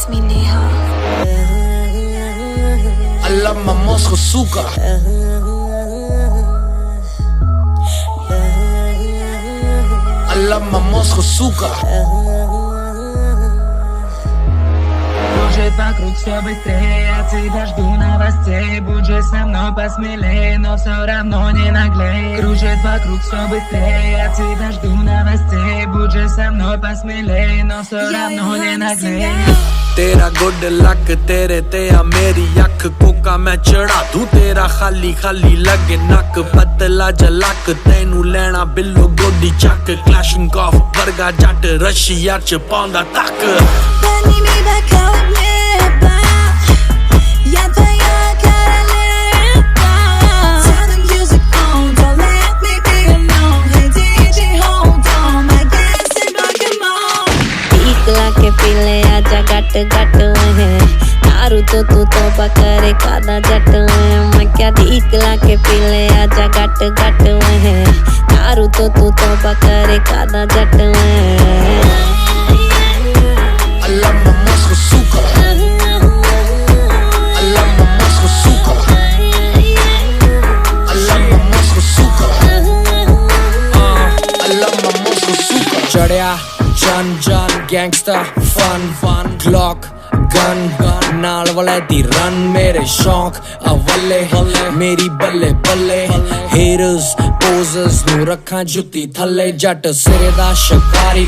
It's me, Neha. I love my Moscow suka. I love my Moscow suka. Кружит вокруг все быстрее, от тебя жду новостей. Будь же со мной посмелее, но все равно не наглей. Кружит вокруг все быстрее, от тебя жду новостей. Будь же со мной посмелее, но все равно не наглей. तेरा good luck तेरे ते आ मेरी अख कोका मैं चढ़ा दूं तेरा खाली खाली लगे नक पतला जलक तेनू लेना बिल्लो गोदी चक क्लैशिंग ऑफ वर्गा जट रशिया च पांदा तक Beni mi bakalım ya da yakaraleta. Turn the music on, don't let me be alone. Hey DJ, hold on, my dancing Pokemon. टीकला के पीले आजा गट गट है दारू तो तू तो पकड़े कादा जट है मैं क्या टीकला के पीले आजा गट गट है दारू तो तू तो पकड़े कादा जट है I love my Moscow suka. I love my Moscow suka. I love my Moscow suka. I love my Moscow suka. चढ़या जन जन गैंगस्टर फन क्लॉक गन नाल वाले दी रन मेरे शौक अवले मेरी बल्ले बल्ले हेटर्स पोजर्स नू रखा जुत्ती थल्ले जट सिरे दा शिकारी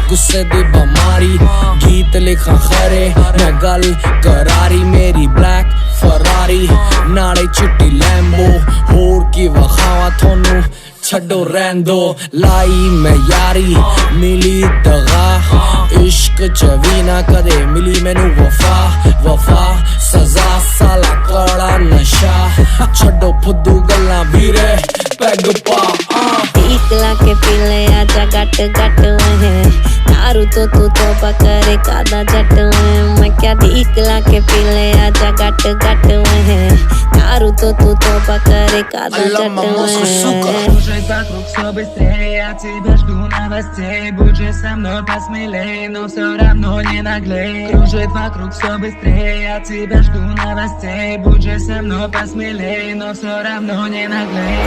गुस्से दी बमारी गीत लिखा खरे मैं गल करारी मेरी ब्लैक फरारी नाले चिट्टी लैम्बो होर की वखावा थोनू छड्डो रहन दो लाई मैं यारी मिली दगा इश्क च भी ना कदे मिली मैनू वफा सजा साला कौड़ा नशा छड्डो फुद्दू गल्लां वीरे पैग पा टीकला के पीले आजा गट गट है दारू तो तू तो पकड़े कादा जट है मैं क्या टीकला के पीले आजा गट गट है दारू तो तू तो पकड़े कादा जट है Кружит вокруг все быстрее, от тебя жду новостей. Будь же со мной посмелее, но все равно не наглей. Кружит вокруг все быстрее, от тебя жду новостей. Будь же со мной посмелее, но все равно не наглей.